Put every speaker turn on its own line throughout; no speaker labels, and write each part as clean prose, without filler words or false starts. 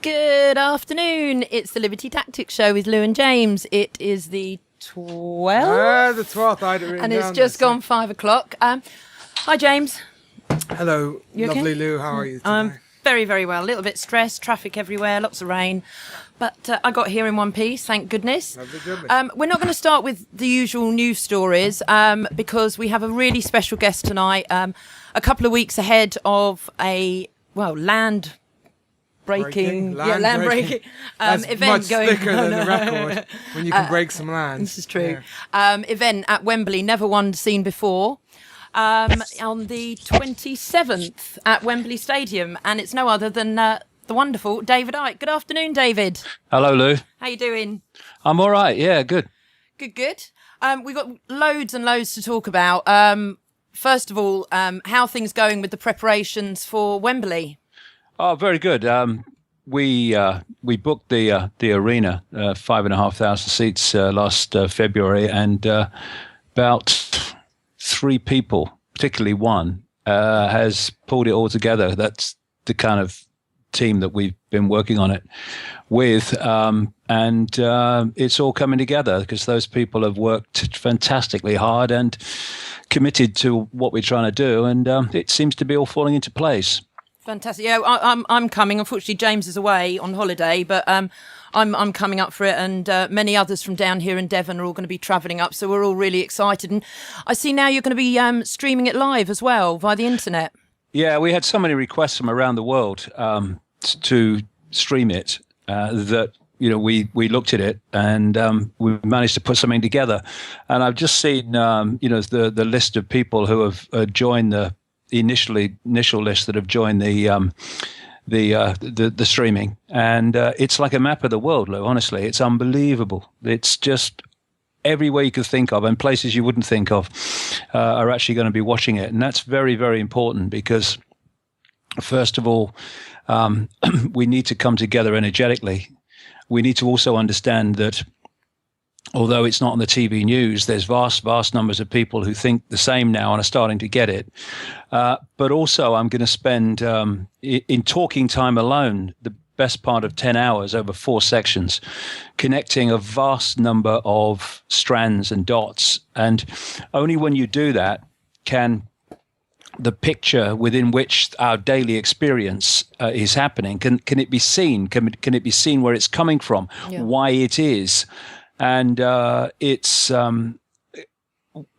Good afternoon. It's the Liberty Tactics Show with Lou and James. It is the 12th.
The 12th. I had it written
and
down.
It's just gone 5 o'clock. Hi, James.
Hello,
You okay?
lovely Lou. How are you today?
I'm very, very well. A little bit stressed, traffic everywhere, lots of rain. But I got here in one piece, thank goodness.
Lovely.
We're not going to start with the usual news stories because we have a really special guest tonight. A couple of weeks ahead of a, land breaking
That's
event
much
going
thicker than the record when you can break some land.
This is true. Event at Wembley, never one seen before. On the 27th at Wembley Stadium, and it's no other than the wonderful David Icke. Good afternoon, David.
Hello, Lou.
How you doing?
I'm all right. Yeah, good.
Good. We've got loads and loads to talk about. First of all, how are things going with the preparations for Wembley?
Oh, very good. We booked the arena, 5,500 seats last February, and about 3 people, particularly one, has pulled it all together. That's the kind of team that we've been working on it with, and it's all coming together because those people have worked fantastically hard and committed to what we're trying to do, and it seems to be all falling into place.
Fantastic. Yeah, I'm coming. Unfortunately, James is away on holiday, but I'm coming up for it, and many others from down here in Devon are all going to be travelling up, so we're all really excited. And I see now you're going to be streaming it live as well via the internet. Yeah,
we had so many requests from around the world to stream it that we looked at it and we managed to put something together. And I've just seen the list of people who have joined the initial list that have joined the streaming, and it's like a map of the world, Lou. Honestly, it's unbelievable. It's just everywhere you could think of, and places you wouldn't think of are actually going to be watching it, and that's very, very important because, first of all, we need to come together energetically. We need to also understand that although it's not on the TV news, there's vast numbers of people who think the same now and are starting to get it. But also I'm going to spend, in talking time alone, the best part of 10 hours over 4 sections, connecting a vast number of strands and dots. And only when you do that can the picture within which our daily experience is happening, can it be seen? Can it be seen where it's coming from, why it is? And it's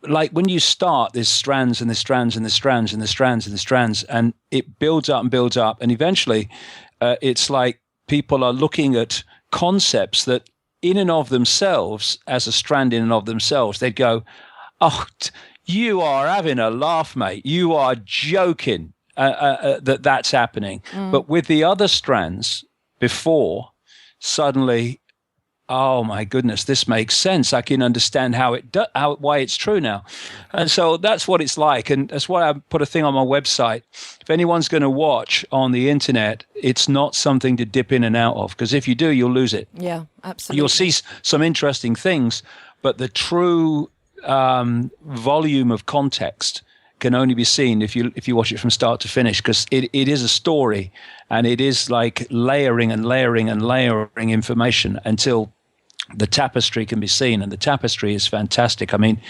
like when you start, there's strands and there's strands and there's strands and there's strands and there's strands, and it builds up and builds up. And eventually it's like people are looking at concepts that in and of themselves, as a strand in and of themselves, they'd go, oh, you are having a laugh, mate. You are joking that's happening. But with the other strands before, suddenly, oh my goodness, this makes sense. I can understand why it's true now. And so that's what it's like. And that's why I put a thing on my website. If anyone's going to watch on the internet, it's not something to dip in and out of, because if you do, you'll lose it.
Yeah, absolutely.
You'll see some interesting things, but the true volume of context can only be seen if you watch it from start to finish, because it is a story, and it is like layering and layering and layering information until the tapestry can be seen, and the tapestry is fantastic. I mean,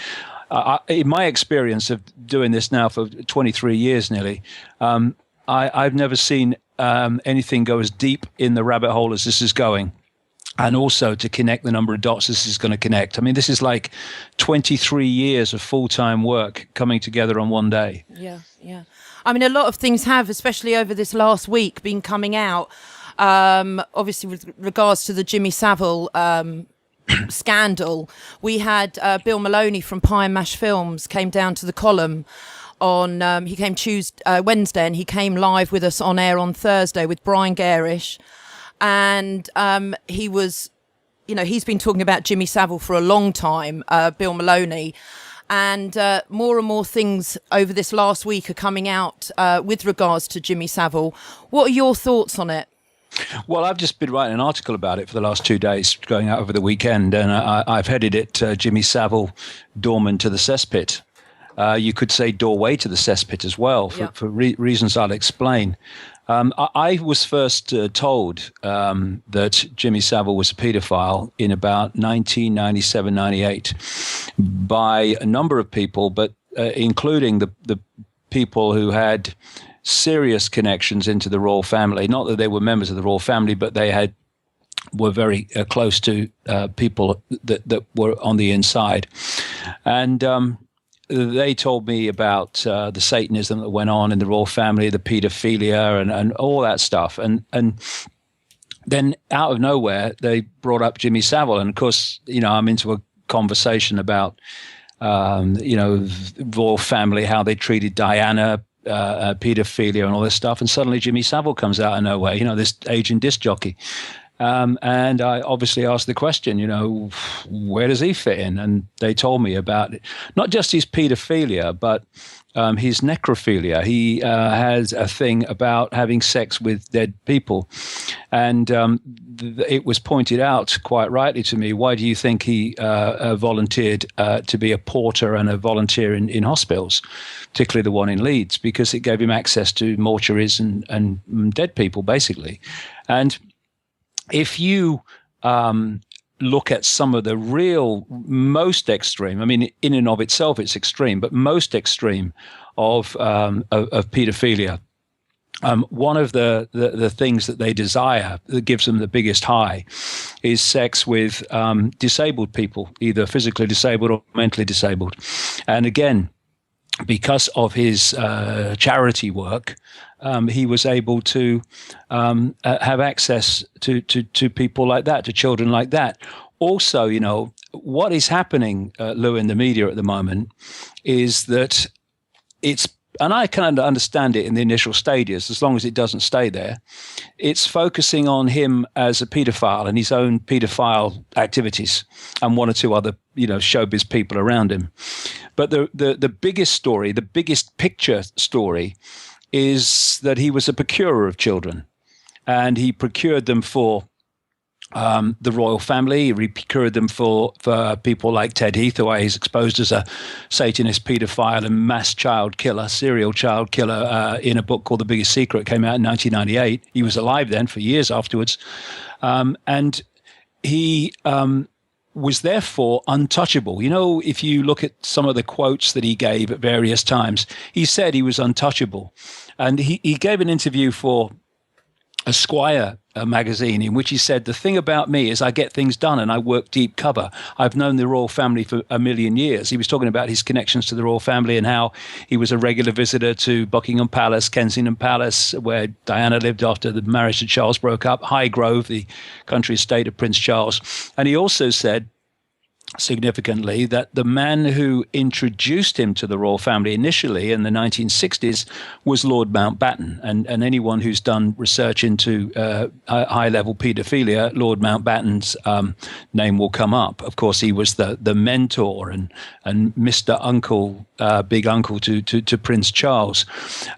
in my experience of doing this now for 23 years nearly, I've never seen anything go as deep in the rabbit hole as this is going. And also to connect the number of dots this is going to connect. I mean, this is like 23 years of full-time work coming together on one day. Yeah.
I mean, a lot of things have, especially over this last week, been coming out. Obviously, with regards to the Jimmy Savile scandal, we had Bill Maloney from Pie and Mash Films came down to the column on. He came Wednesday, and he came live with us on air on Thursday with Brian Garish. And he was, he's been talking about Jimmy Savile for a long time, Bill Maloney. And more and more things over this last week are coming out with regards to Jimmy Savile. What are your thoughts on it?
Well, I've just been writing an article about it for the last 2 days, going out over the weekend. And I've headed it, Jimmy Savile, Doorman to the Cesspit. You could say doorway to the cesspit as well, for reasons I'll explain. I was first told that Jimmy Savile was a paedophile in about 1997, 98 by a number of people, but including the people who had serious connections into the royal family. Not that they were members of the royal family, but they were very close to people that were on the inside. And they told me about the Satanism that went on in the royal family, the pedophilia and all that stuff. And then out of nowhere, they brought up Jimmy Savile. And of course, I'm into a conversation about, royal family, how they treated Diana, pedophilia and all this stuff. And suddenly Jimmy Savile comes out of nowhere, this aging disc jockey. And I obviously asked the question, where does he fit in? And they told me about it, not just his pedophilia, but his necrophilia. He has a thing about having sex with dead people. And it was pointed out quite rightly to me, why do you think he volunteered to be a porter and a volunteer in hospitals, particularly the one in Leeds? Because it gave him access to mortuaries and dead people, basically. And if you look at some of the real most extreme, I mean, in and of itself, it's extreme, but most extreme of pedophilia, one of the things that they desire that gives them the biggest high is sex with disabled people, either physically disabled or mentally disabled. And again, because of his charity work, he was able to have access to people like that, to children like that. Also, what is happening, Lou, in the media at the moment is that and I can understand it in the initial stages, as long as it doesn't stay there, it's focusing on him as a paedophile and his own paedophile activities and one or two other, showbiz people around him. But the biggest story, the biggest picture story is that he was a procurer of children, and he procured them for the royal family. He procured them for people like Ted Heath, who is exposed as a Satanist, paedophile, and mass child killer, serial child killer, in a book called The Biggest Secret. It came out in 1998. He was alive then for years afterwards. And he was therefore untouchable. If you look at some of the quotes that he gave at various times, he said he was untouchable. And he gave an interview for Esquire magazine in which he said, the thing about me is I get things done and I work deep cover. I've known the royal family for a million years. He was talking about his connections to the royal family and how he was a regular visitor to Buckingham Palace, Kensington Palace, where Diana lived after the marriage to Charles broke up, Highgrove, the country estate of Prince Charles. And he also said, significantly, that the man who introduced him to the royal family initially in the 1960s was Lord Mountbatten. And anyone who's done research into high-level paedophilia, Lord Mountbatten's name will come up. Of course, he was the mentor and Mr. Uncle, big uncle to Prince Charles.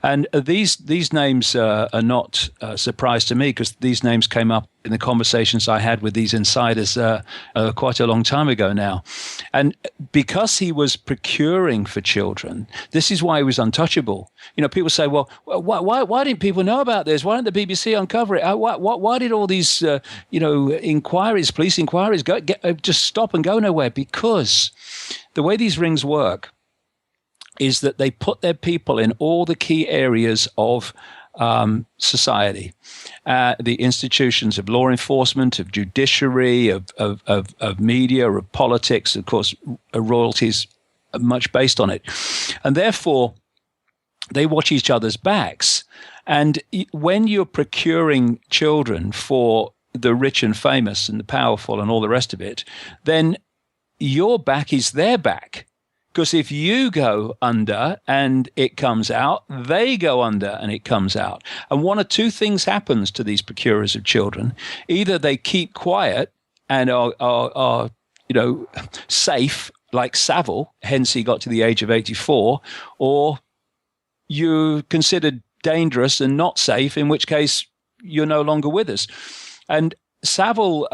And these names are not a surprise to me, because these names came up in the conversations I had with these insiders quite a long time ago now. And because he was procuring for children, this is why he was untouchable. People say, well, why didn't people know about this? Why didn't the BBC uncover it? Why did all these, inquiries, police inquiries, just stop and go nowhere? Because the way these rings work is that they put their people in all the key areas of society, the institutions of law enforcement, of judiciary, of media, of politics. Of course, royalties are much based on it. And therefore, they watch each other's backs. And when you're procuring children for the rich and famous and the powerful and all the rest of it, then your back is their back. Because if you go under and it comes out, they go under and it comes out. And one of two things happens to these procurers of children. Either they keep quiet and are safe, like Savile, hence he got to the age of 84, or you're considered dangerous and not safe, in which case you're no longer with us. And Savile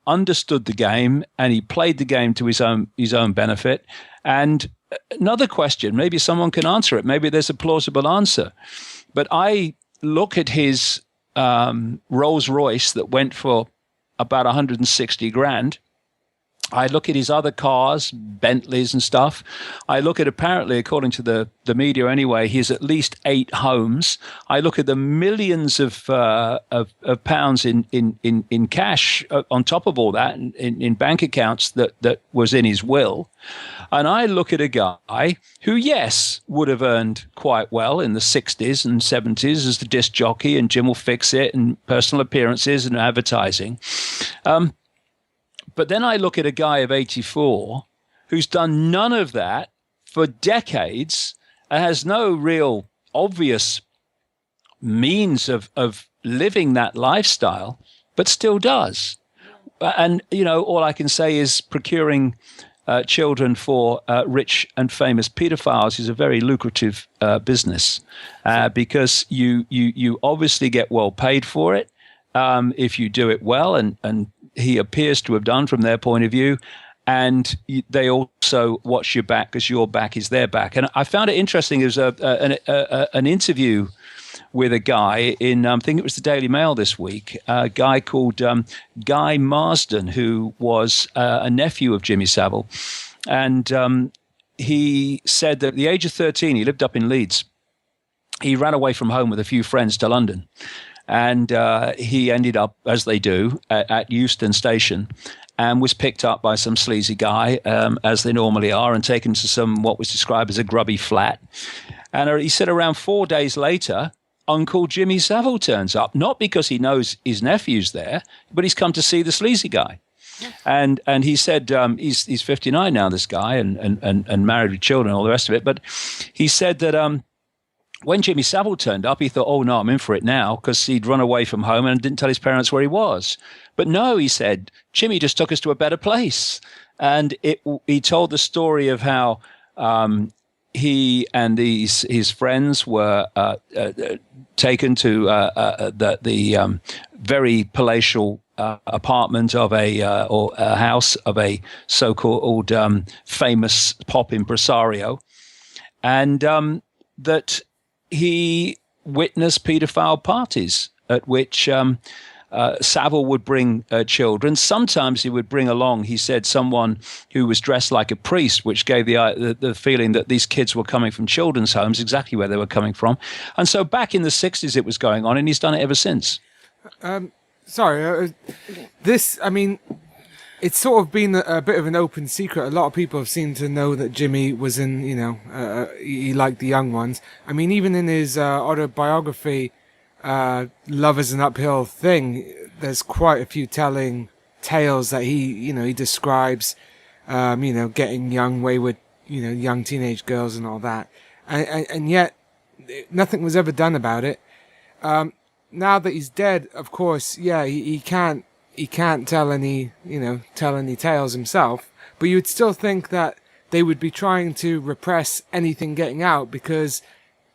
understood the game, and he played the game to his own benefit. And another question, maybe someone can answer it. Maybe there's a plausible answer. But I look at his Rolls Royce that went for about 160 grand. I look at his other cars, Bentleys and stuff. I look at, apparently, according to the media anyway, he has at least 8 homes. I look at the millions of pounds in cash on top of all that, in bank accounts that was in his will. And I look at a guy who, yes, would have earned quite well in the 60s and 70s as the disc jockey and Jim Will Fix It and personal appearances and advertising. But then I look at a guy of 84 who's done none of that for decades and has no real obvious means of living that lifestyle, but still does. And, all I can say is procuring children for rich and famous pedophiles is a very lucrative business because you obviously get well paid for it if you do it well, and he appears to have done from their point of view, and they also watch your back because your back is their back. And I found it interesting. There was an interview with a guy in, I think it was the Daily Mail this week, a guy called Guy Marsden, who was a nephew of Jimmy Savile. And he said that at the age of 13, he lived up in Leeds. He ran away from home with a few friends to London. And he ended up, as they do, at Euston Station, and was picked up by some sleazy guy, as they normally are, and taken to some what was described as a grubby flat. And he said around 4 days later, Uncle Jimmy Savile turns up, not because he knows his nephew's there, but he's come to see the sleazy guy. And he said he's 59 now, this guy, and married with children and all the rest of it. But he said that when Jimmy Savile turned up, he thought, oh, no, I'm in for it now, because he'd run away from home and didn't tell his parents where he was. But no, he said, Jimmy just took us to a better place. And he told the story of how he and his friends were taken to the very palatial apartment of or a house of a so-called famous pop impresario, and that he witnessed paedophile parties at which Savile would bring children. Sometimes he would bring along, he said, someone who was dressed like a priest, which gave the feeling that these kids were coming from children's homes, exactly where they were coming from. And so back in the 60s it was going on, and he's done it ever since.
It's sort of been a bit of an open secret. A lot of people have seemed to know that Jimmy was in, he liked the young ones. I mean, even in his autobiography, Love is an Uphill Thing, there's quite a few telling tales that he describes, getting young, wayward, young teenage girls and all that. And yet, nothing was ever done about it. Now that he's dead, of course, yeah, he can't tell any tales himself, but you would still think that they would be trying to repress anything getting out, because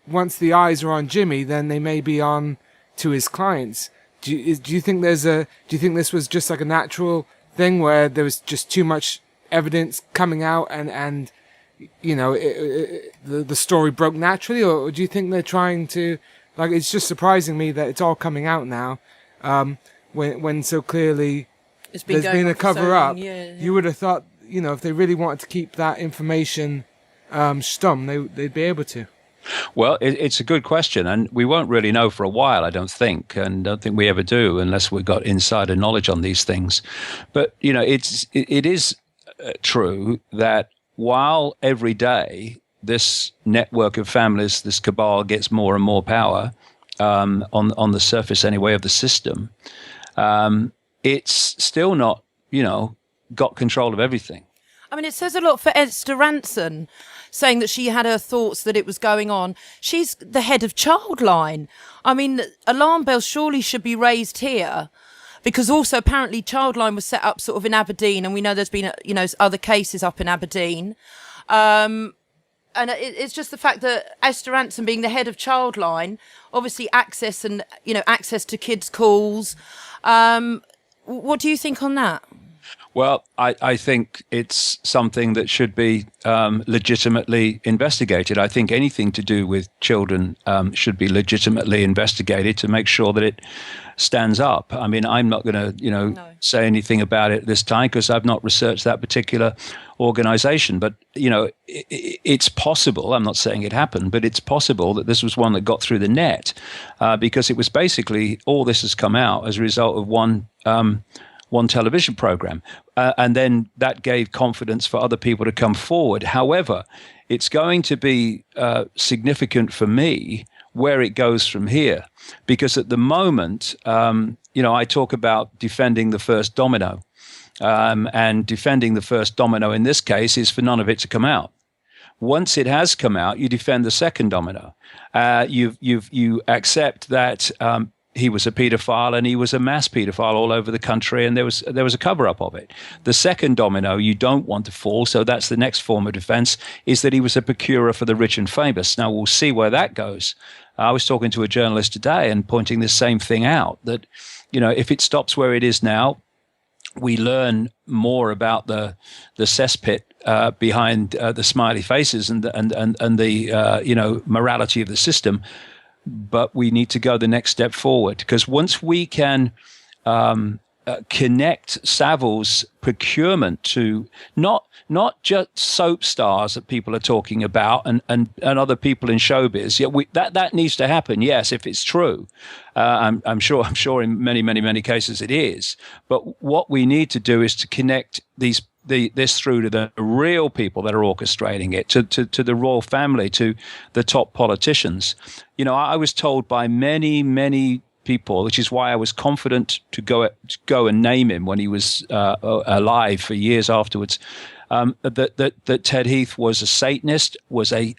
once the eyes are on Jimmy, then they may be on to his clients. Do you think this was just like a natural thing where there was just too much evidence coming out and the story broke naturally, or do you think they're trying to, like, it's just surprising me that it's all coming out now, when so clearly there's been a cover up.
Yeah.
You would have thought, if they really wanted to keep that information stum, they'd be able to.
Well, it's a good question, and we won't really know for a while, I don't think, and don't think we ever do unless we've got insider knowledge on these things. But, it is true that while every day this network of families, this cabal gets more and more power on the surface anyway of the system, it's still not, got control of everything.
I mean, it says a lot for Esther Ranson, saying that she had her thoughts that it was going on. She's the head of Childline. I mean, alarm bells surely should be raised here, because also apparently Childline was set up sort of in Aberdeen, and we know there's been, other cases up in Aberdeen. And it's just the fact that Esther Ranson, being the head of Childline, obviously access to kids' calls. What do you think on that?
Well, I think it's something that should be legitimately investigated. I think anything to do with children should be legitimately investigated to make sure that it stands up. I mean, I'm not going to,
No.
say anything about it this time because I've not researched that particular organization. But, it's possible. I'm not saying it happened, but it's possible that this was one that got through the net because it was basically all this has come out as a result of one television program. And then that gave confidence for other people to come forward. However, it's going to be significant for me where it goes from here, because at the moment, I talk about defending the first domino, and defending the first domino in this case is for none of it to come out. Once it has come out, you defend the second domino. You accept that he was a paedophile and he was a mass paedophile all over the country, and there was a cover-up of it. The second domino you don't want to fall, so that's the next form of defense, is that he was a procurer for the rich and famous. Now, we'll see where that goes. I was talking to a journalist today and pointing this same thing out, that, if it stops where it is now, we learn more about the cesspit behind the smiley faces and the morality of the system. But we need to go the next step forward, because once we can connect Savile's procurement to not just soap stars that people are talking about and other people in showbiz. That needs to happen. Yes, if it's true, I'm sure in many cases it is. But what we need to do is to connect this through to the real people that are orchestrating it, to the royal family, to the top politicians. I was told by many people, which is why I was confident to go and name him when he was alive for years afterwards, that Ted Heath was a Satanist, was a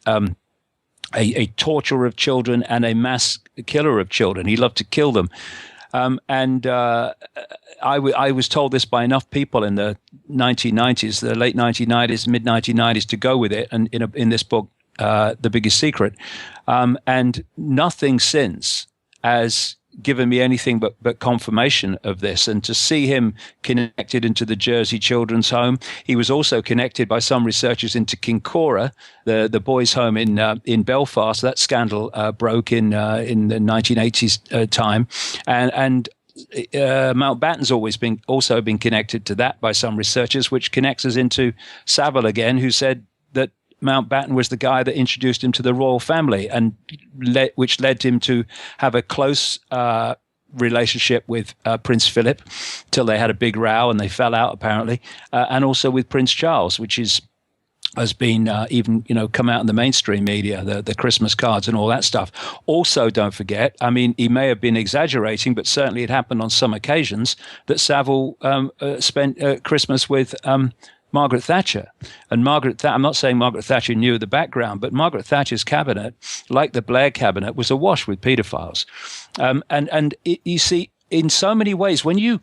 torturer of children and a mass killer of children. He loved to kill them. I was told this by enough people in the 1990s, the late 1990s, mid 1990s, to go with it. And in this book, The Biggest Secret, and nothing since has given me anything but confirmation of this. And to see him connected into the Jersey Children's Home, he was also connected by some researchers into Kincora, the boys' home in Belfast. That scandal broke in the 1980s time, and Mountbatten's also been connected to that by some researchers, which connects us into Savile again, who said that Mountbatten was the guy that introduced him to the royal family, and which led him to have a close relationship with Prince Philip till they had a big row and they fell out apparently, and also with Prince Charles, which has been even come out in the mainstream media, the Christmas cards and all that stuff. Also, don't forget, I mean, he may have been exaggerating, but certainly it happened on some occasions that Savile spent Christmas with Margaret Thatcher. And I'm not saying Margaret Thatcher knew the background, but Margaret Thatcher's cabinet, like the Blair cabinet, was awash with paedophiles. You see, in so many ways, when you're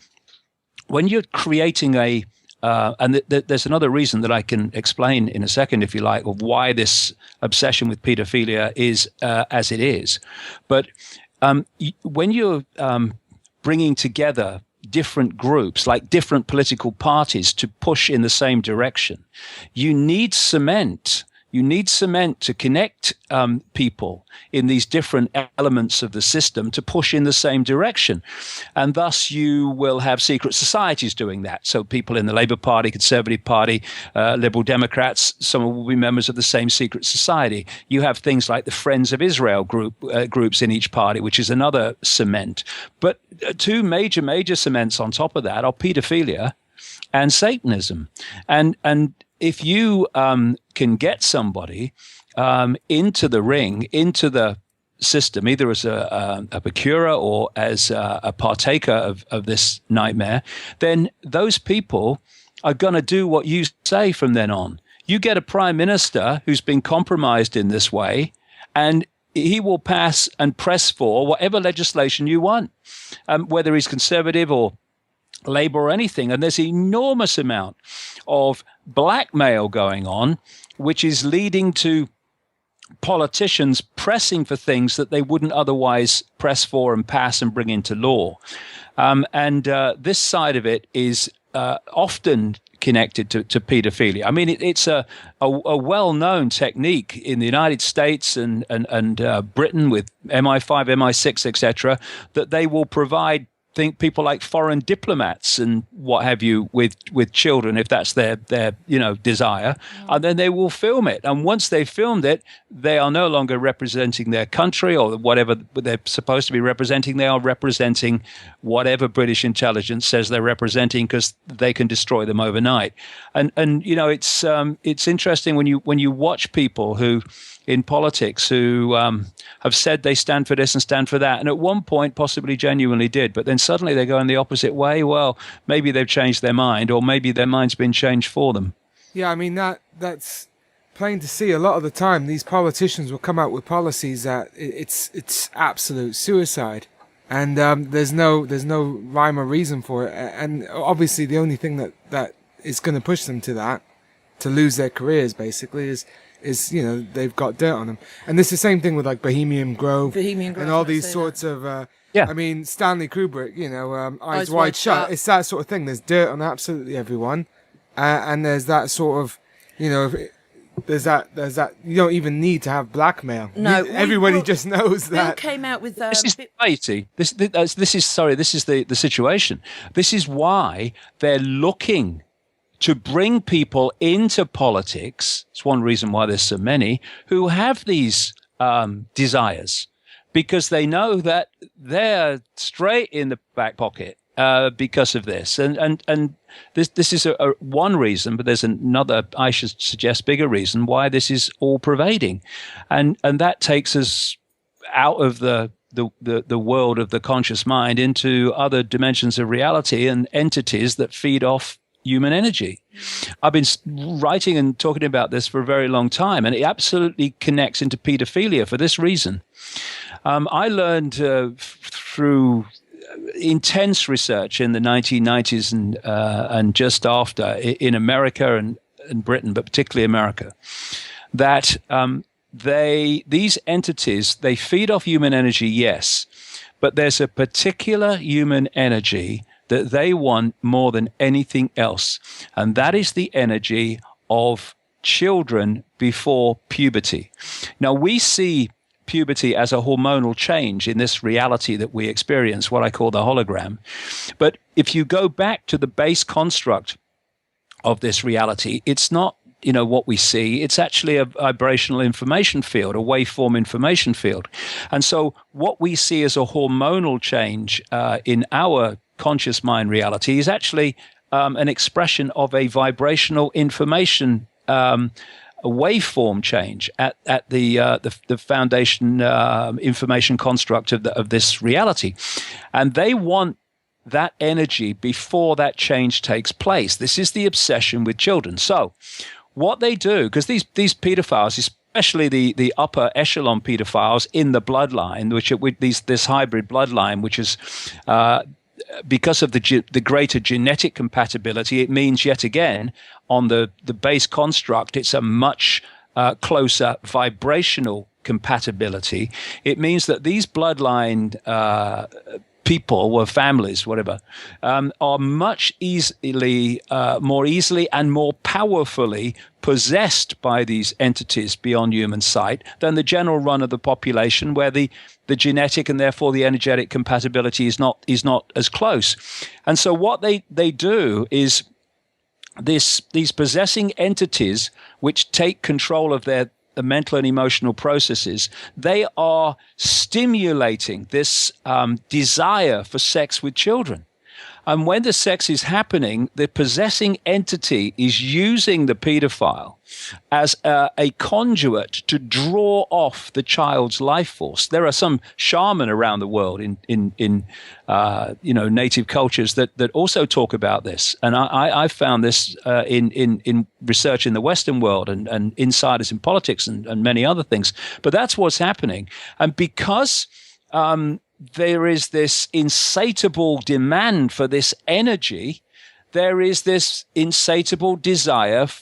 creating there's another reason that I can explain in a second, if you like, of why this obsession with paedophilia is as it is. But when you're bringing together different groups, like different political parties, to push in the same direction, you need cement. You need cement to connect people in these different elements of the system to push in the same direction. And thus you will have secret societies doing that. So people in the Labour Party, Conservative Party, Liberal Democrats, some will be members of the same secret society. You have things like the Friends of Israel groups in each party, which is another cement. But two major cements on top of that are paedophilia and Satanism. And if you can get somebody into the ring, into the system, either as a procurer or as a partaker of this nightmare, then those people are going to do what you say from then on. You get a prime minister who's been compromised in this way, and he will pass and press for whatever legislation you want, whether he's conservative or Labour or anything. And there's an enormous amount of blackmail going on, which is leading to politicians pressing for things that they wouldn't otherwise press for and pass and bring into law. And this side of it is often connected to pedophilia. I mean, it's a well-known technique in the United States and Britain with MI5, MI6, etc., that they will provide people like foreign diplomats and what have you with children, if that's their desire, and then they will film it. And once they've filmed it, they are no longer representing their country or whatever they're supposed to be representing. They are representing whatever British intelligence says they're representing, because they can destroy them overnight. And it's interesting when you watch people who in politics who have said they stand for this and stand for that, and at one point possibly genuinely did, but then suddenly they go in the opposite way. Well, maybe they've changed their mind, or maybe their mind's been changed for them.
Yeah, I mean, that's plain to see. A lot of the time, these politicians will come out with policies that it's absolute suicide, and there's no rhyme or reason for it. And obviously, the only thing that is going to push them to that, to lose their careers, basically, is they've got dirt on them. And it's the same thing with like Bohemian Grove and all these sorts of I mean, Stanley Kubrick, Eyes Wide Shut. It's that sort of thing. There's dirt on absolutely everyone, and there's that sort of there's that you don't even need to have blackmail.
No,
everybody just knows that.
Bill came out with
this is the situation. This is why they're looking to bring people into politics. It's one reason why there's so many who have these desires, because they know that they're straight in the back pocket because of this. And this is one reason, but there's another, I should suggest, bigger reason why this is all pervading. And that takes us out of the world of the conscious mind into other dimensions of reality and entities that feed off human energy. I've been writing and talking about this for a very long time, and it absolutely connects into pedophilia for this reason. I learned through intense research in the 1990s and just after in America and Britain, but particularly America, that these entities, they feed off human energy, yes, but there's a particular human energy that they want more than anything else, and that is the energy of children before puberty. Now, we see puberty as a hormonal change in this reality that we experience, what I call the hologram. But if you go back to the base construct of this reality, it's not what we see. It's actually a vibrational information field, a waveform information field. And so what we see as a hormonal change in our conscious mind reality is actually an expression of a vibrational information a waveform change at the foundation information construct of this reality, and they want that energy before that change takes place. This is the obsession with children. So what they do, because these pedophiles, especially the upper echelon pedophiles in the bloodline, which this hybrid bloodline, which is because of the greater genetic compatibility, it means yet again on the base construct, it's a much closer vibrational compatibility. It means that these bloodline people or families, whatever, are much more easily and more powerfully possessed by these entities beyond human sight than the general run of the population, where the genetic and therefore the energetic compatibility is not as close. And so what they do is these possessing entities, which take control of the mental and emotional processes, they are stimulating this desire for sex with children. And when the sex is happening, the possessing entity is using the pedophile as a conduit to draw off the child's life force. There are some shaman around the world in native cultures that also talk about this. And I found this in research in the Western world and insiders in politics and many other things. But that's what's happening. And because there is this insatiable demand for this energy, there is this insatiable desire of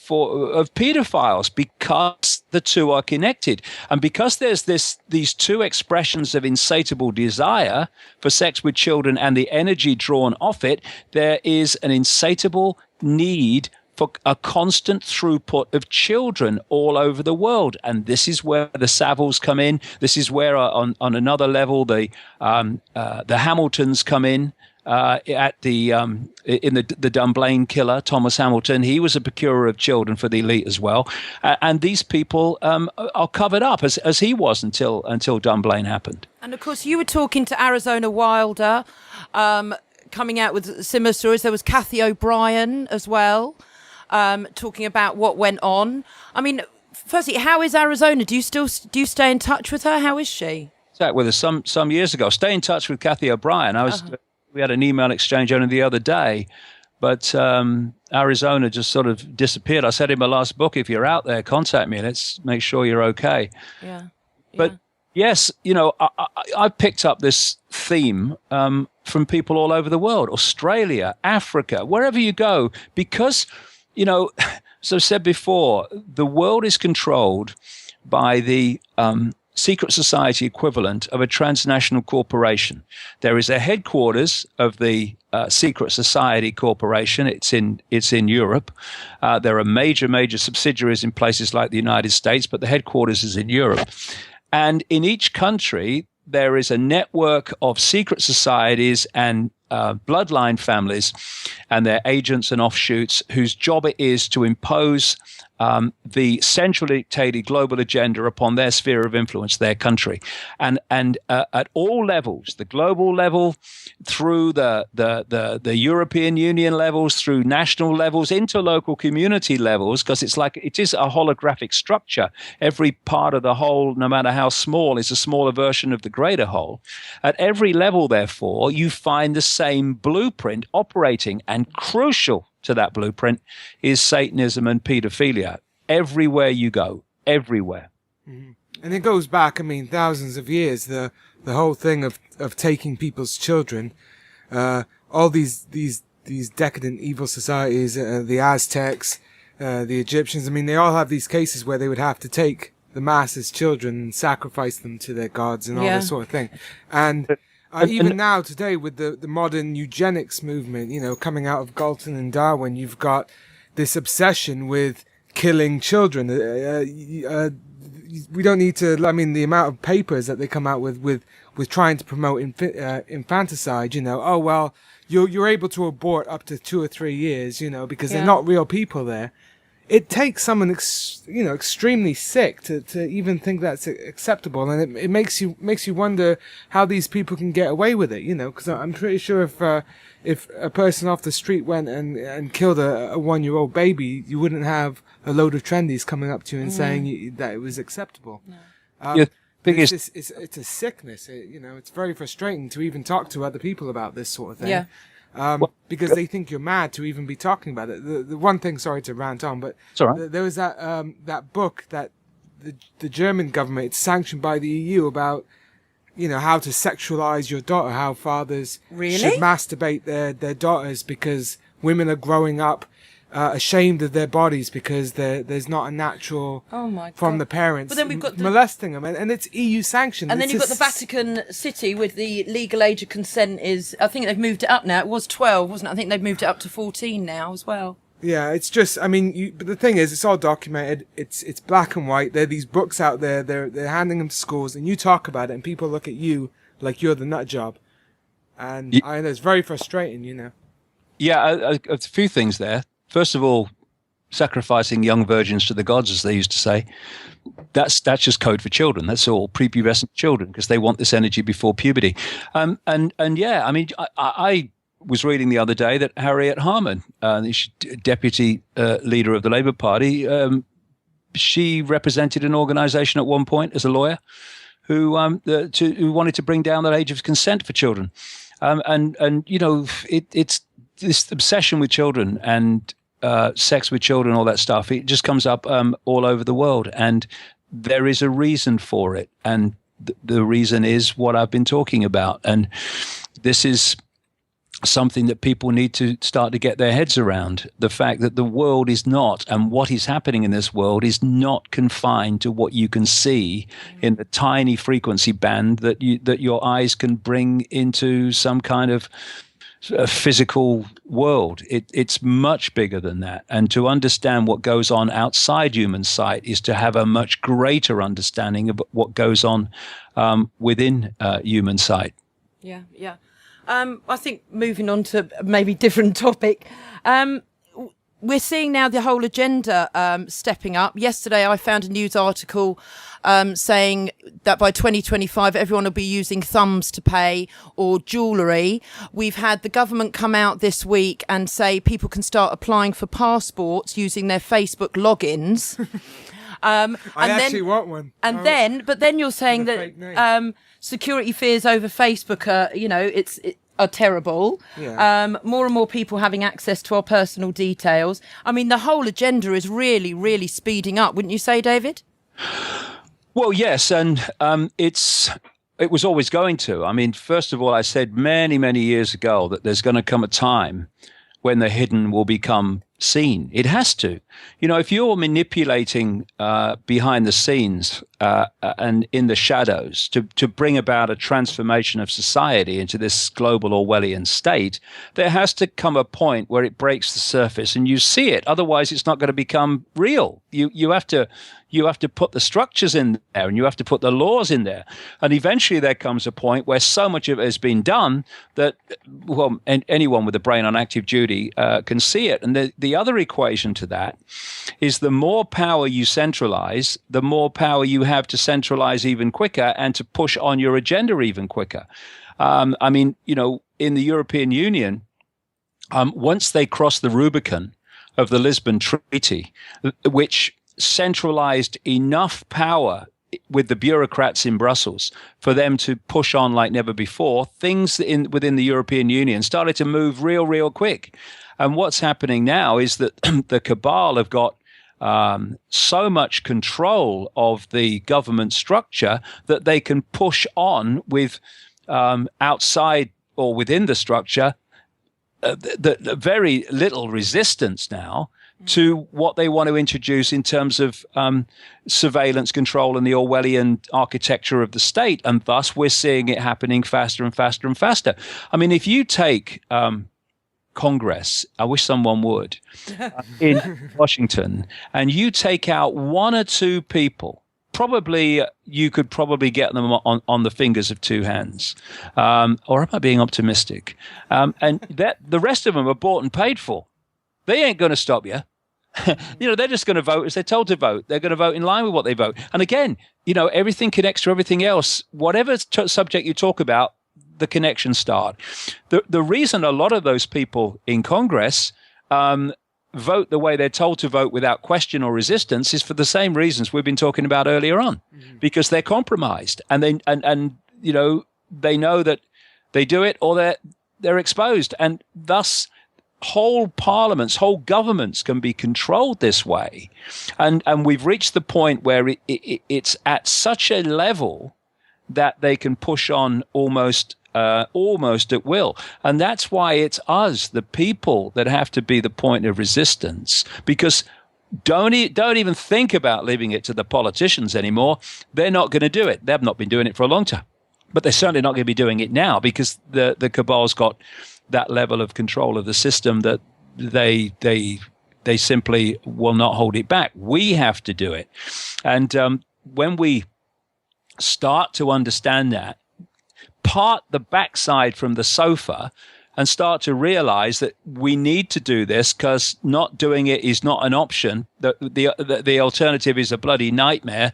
pedophiles, because the two are connected. And because there's these two expressions of insatiable desire for sex with children and the energy drawn off it, there is an insatiable need for a constant throughput of children all over the world. And this is where the Saviles come in. This is where, on another level, the Hamiltons come in. In the Dunblane killer, Thomas Hamilton, he was a procurer of children for the elite as well, and these people are covered up as he was until Dunblane happened.
And of course, you were talking to Arizona Wilder, coming out with similar stories. There was Kathy O'Brien as well, talking about what went on. I mean, firstly, how is Arizona? Do you stay in touch with her? How is she?
Sat with us some years ago. Stay in touch with Kathy O'Brien. We had an email exchange only the other day, but Arizona just sort of disappeared. I said in my last book, if you're out there, contact me. Let's make sure you're okay.
Yeah.
But yes, I picked up this theme from people all over the world, Australia, Africa, wherever you go, because, as I said before, the world is controlled by the secret society equivalent of a transnational corporation. There is a headquarters of the secret society corporation. It's in Europe. There are major subsidiaries in places like the United States, but the headquarters is in Europe. And in each country, there is a network of secret societies and bloodline families and their agents and offshoots whose job it is to impose the centrally dictated global agenda upon their sphere of influence, their country, and at all levels, the global level, through the European Union levels, through national levels, into local community levels, because it is a holographic structure. Every part of the whole, no matter how small, is a smaller version of the greater whole. At every level, therefore, you find the same blueprint operating, and crucial to that blueprint is Satanism and pedophilia. Everywhere you go, everywhere.
Mm-hmm. And it goes back, thousands of years. The whole thing of taking people's children, all these decadent evil societies, the Aztecs, the Egyptians. They all have these cases where they would have to take the masses' children and sacrifice them to their gods and all this sort of thing. And even now, today, with the modern eugenics movement, coming out of Galton and Darwin, you've got this obsession with killing children. We don't need to, the amount of papers that they come out with trying to promote infanticide, you're able to abort up to 2 or 3 years, because they're not real people there. It takes someone, extremely sick to even think that's acceptable, and it makes you wonder how these people can get away with it, because I'm pretty sure if a person off the street went and killed a 1-year-old baby, you wouldn't have a load of trendies coming up to you and saying that it was acceptable. No. It's a sickness. It's very frustrating to even talk to other people about this sort of thing. Yeah. Because they think you're mad to even be talking about it. The one thing, sorry to rant on, but
it's all right.
There was that book that the German government, it's sanctioned by the EU, about how to sexualize your daughter, how fathers should masturbate their daughters because women are growing up ashamed of their bodies because there's not a natural from the parents.
But then we've got
molesting them, and it's EU sanctioned.
And then you've got the Vatican City with the legal age of consent is, I think they've moved it up now. It was 12, wasn't it? I think they've moved it up to 14 now as well.
Yeah, it's just, but the thing is, it's all documented. It's black and white. There are these books out there. They're handing them to schools, and you talk about it, and people look at you like you're the nut job. And I know it's very frustrating,
Yeah, a few things there. First of all, sacrificing young virgins to the gods, as they used to say, that's just code for children. That's all, prepubescent children, because they want this energy before puberty. I was reading the other day that Harriet Harman, the deputy leader of the Labour Party, she represented an organisation at one point as a lawyer who wanted to bring down that age of consent for children. It's this obsession with children and sex with children, all that stuff. It just comes up all over the world, and there is a reason for it, and the reason is what I've been talking about. And this is something that people need to start to get their heads around. The fact that the world is not, and what is happening in this world is not confined to what you can see in the tiny frequency band that your eyes can bring into some kind of a physical world. It's much bigger than that. And to understand what goes on outside human sight is to have a much greater understanding of what goes on within human sight.
Yeah, yeah. I think moving on to maybe different topic, we're seeing now the whole agenda stepping up. Yesterday, I found a news article saying that by 2025, everyone will be using thumbs to pay or jewellery. We've had the government come out this week and say people can start applying for passports using their Facebook logins.
I actually want one.
But then you're saying that security fears over Facebook are terrible.
Yeah.
More and more people having access to our personal details. I mean, the whole agenda is really, really speeding up, wouldn't you say, David?
Well, yes, and it was always going to. I mean, first of all, I said many, many years ago that there's going to come a time when the hidden will become seen. It has to. If you're manipulating behind the scenes and in the shadows to bring about a transformation of society into this global Orwellian state, there has to come a point where it breaks the surface and you see it. Otherwise, it's not going to become real. You have to put the structures in there and you have to put the laws in there. And eventually there comes a point where so much of it has been done that, anyone with a brain on active duty can see it. And the other equation to that is the more power you centralize, the more power you have to centralize even quicker and to push on your agenda even quicker. In the European Union, once they cross the Rubicon of the Lisbon Treaty, which centralized enough power with the bureaucrats in Brussels for them to push on like never before, things within the European Union started to move real quick. And what's happening now is that the cabal have got so much control of the government structure that they can push on with outside or within the structure the very little resistance now to what they want to introduce in terms of surveillance control and the Orwellian architecture of the state. And thus we're seeing it happening faster and faster and faster. I mean, if you take Congress, I wish someone would, in Washington, and you take out one or two people, you could probably get them on the fingers of two hands. Or am I being optimistic? And that the rest of them are bought and paid for. They ain't going to stop you. They're just going to vote as they're told to vote. They're going to vote in line with what they vote. And again, everything connects to everything else. Whatever subject you talk about, the connections start. The reason a lot of those people in Congress vote the way they're told to vote without question or resistance is for the same reasons we've been talking about earlier on, because they're compromised and they know that they do it or they're exposed, and thus whole parliaments, whole governments can be controlled this way, and we've reached the point where it's at such a level that they can push on almost at will. And that's why it's us, the people, that have to be the point of resistance, because don't even think about leaving it to the politicians anymore. They're not going to do it. They've not been doing it for a long time, but they're certainly not going to be doing it now, because the cabal's got that level of control of the system that they simply will not hold it back. We have to do it. And when we start to understand that, part the backside from the sofa and start to realize that we need to do this, because not doing it is not an option. The alternative is a bloody nightmare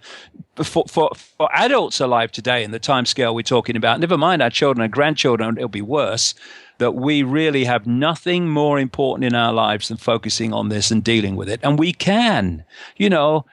for adults alive today in the timescale we're talking about. Never mind our children and grandchildren, it'll be worse. That we really have nothing more important in our lives than focusing on this and dealing with it. And we can, the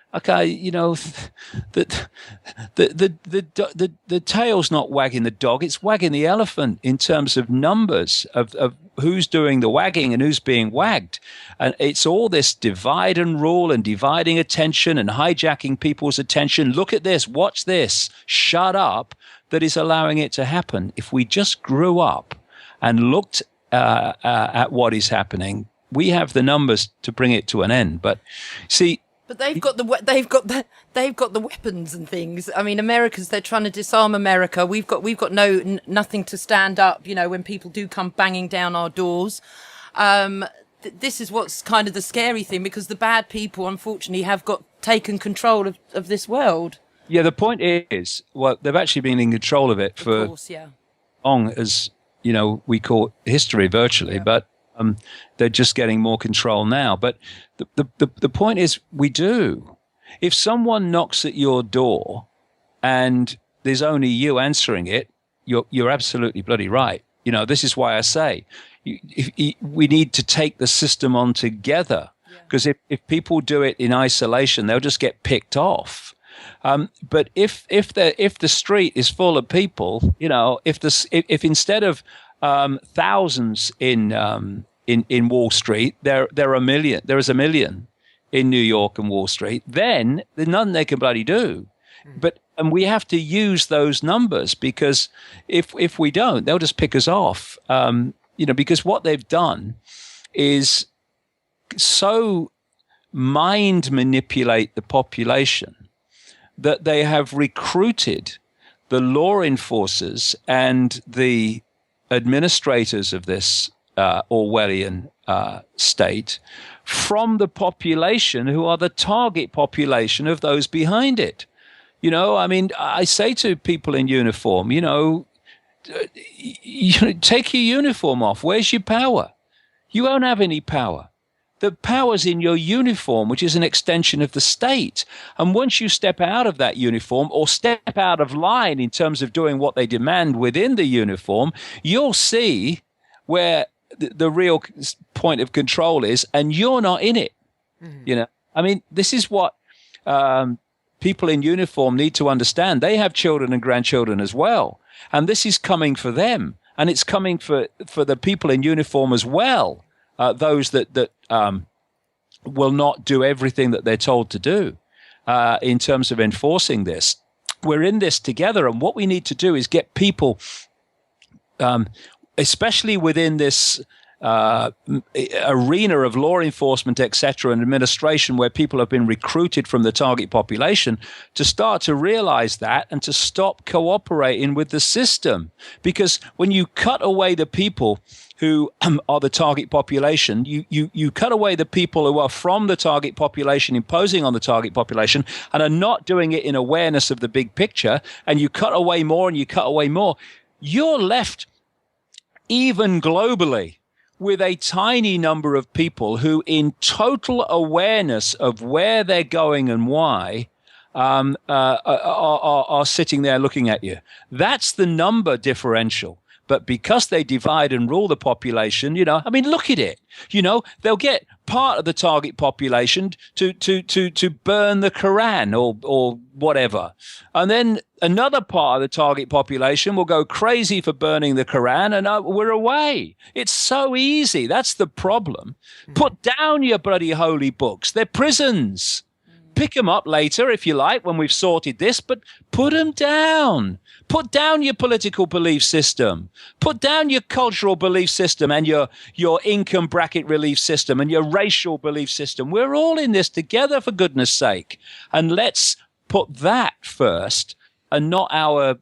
tail's not wagging the dog, it's wagging the elephant in terms of numbers of who's doing the wagging and who's being wagged. And it's all this divide and rule and dividing attention and hijacking people's attention. Look at this, watch this, shut up, that is allowing it to happen. If we just grew up and looked at what is happening. We have the numbers to bring it to an end. But see,
but they've got the weapons and things. I mean, they're trying to disarm America. We've got nothing to stand up. You know, when people do come banging down our doors. This is what's kind of the scary thing, because the bad people, unfortunately, have got taken control of this world.
Yeah, the point is, well, they've actually been in control of it for long as, we call history virtually, but they're just getting more control now. But the point is, we do. If someone knocks at your door and there's only you answering it, you're absolutely bloody right. This is why I say we need to take the system on together, because if people do it in isolation, they'll just get picked off. But if the street is full of people, if instead of thousands in Wall Street, there is a million in New York and Wall Street, then there's nothing they can bloody do. And we have to use those numbers, because if we don't, they'll just pick us off. Because what they've done is so mind manipulate the population that they have recruited the law enforcers and the administrators of this Orwellian state from the population, who are the target population of those behind it. I say to people in uniform, take your uniform off. Where's your power? You won't have any power. The power's in your uniform, which is an extension of the state. And once you step out of that uniform, or step out of line in terms of doing what they demand within the uniform, you'll see where the real point of control is, and you're not in it. This is what people in uniform need to understand. They have children and grandchildren as well. And this is coming for them. And it's coming for the people in uniform as well. Those that will not do everything that they're told to do in terms of enforcing this. We're in this together. And what we need to do is get people, especially within this arena of law enforcement, etc., and administration, where people have been recruited from the target population, to start to realize that and to stop cooperating with the system. Because when you cut away the people who are the target population, you cut away the people who are from the target population, imposing on the target population, and are not doing it in awareness of the big picture, and you cut away more and you cut away more, you're left, even globally, with a tiny number of people who, in total awareness of where they're going and why, are sitting there looking at you. That's the number differential. But because they divide and rule the population, look at it. They'll get part of the target population to burn the Quran or whatever. And then another part of the target population will go crazy for burning the Quran, and we're away. It's so easy. That's the problem. Put down your bloody holy books. They're prisons. Pick them up later, if you like, when we've sorted this, but put them down. Put down your political belief system. Put down your cultural belief system and your income bracket belief system and your racial belief system. We're all in this together, for goodness sake. And let's put that first, and not our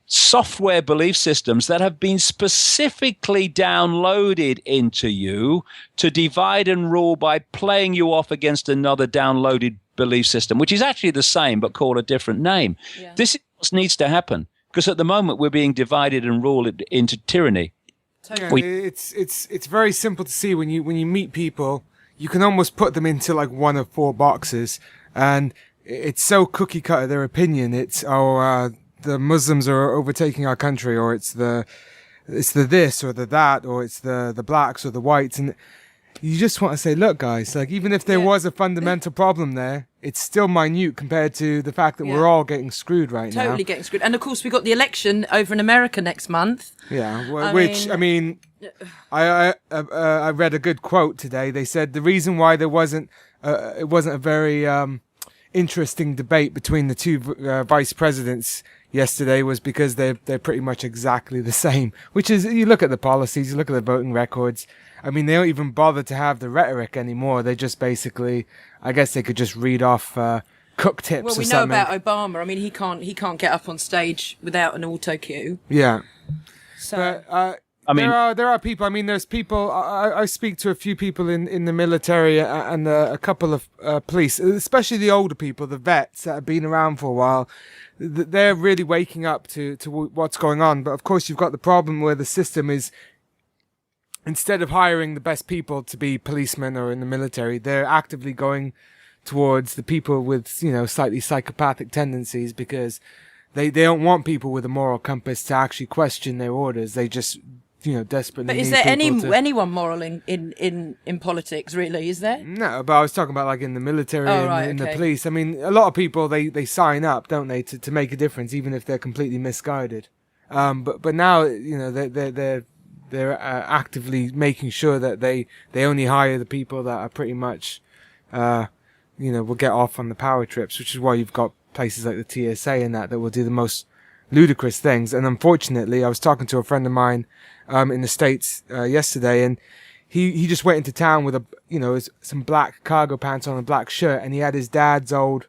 software belief systems that have been specifically downloaded into you to divide and rule by playing you off against another downloaded belief system, which is actually the same but called a different name. Yeah. This is what needs to happen, because at the moment we're being divided and ruled into tyranny.
Yeah, it's very simple to see when you meet people. You can almost put them into like one of four boxes, and it's so cookie cutter their opinion. It's the Muslims are overtaking our country, or it's the this or the that, or it's the blacks or the whites, and you just want to say, look, guys, like, even if there was a fundamental problem there, it's still minute compared to the fact that we're all getting screwed right now.
Totally getting screwed. And of course, we got the election over in America next month.
Yeah, I read a good quote today. They said the reason why there wasn't a very interesting debate between the two vice presidents yesterday was because they're pretty much exactly the same. Which is, you look at the policies, you look at the voting records. I mean, they don't even bother to have the rhetoric anymore. They just basically, I guess they could just read off cook tips or something.
Well, we know about Obama. I mean, he can't get up on stage without an auto cue.
Yeah.
So.
But, there are people. I mean, there's people. I speak to a few people in the military and a couple of police, especially the older people, the vets that have been around for a while. They're really waking up to what's going on. But of course, you've got the problem where the system is, instead of hiring the best people to be policemen or in the military, they're actively going towards the people with, slightly psychopathic tendencies, because they don't want people with a moral compass to actually question their orders. They just desperately.
But is there anyone moral in politics, really? Is there?
No, but I was talking about like in the military and in the police. I mean, a lot of people they sign up, don't they, to make a difference, even if they're completely misguided. But now they're actively making sure that they only hire the people that are pretty much, will get off on the power trips, which is why you've got places like the TSA and that will do the most ludicrous things. And unfortunately, I was talking to a friend of mine in the States yesterday, and he just went into town with some black cargo pants on, a black shirt, and he had his dad's old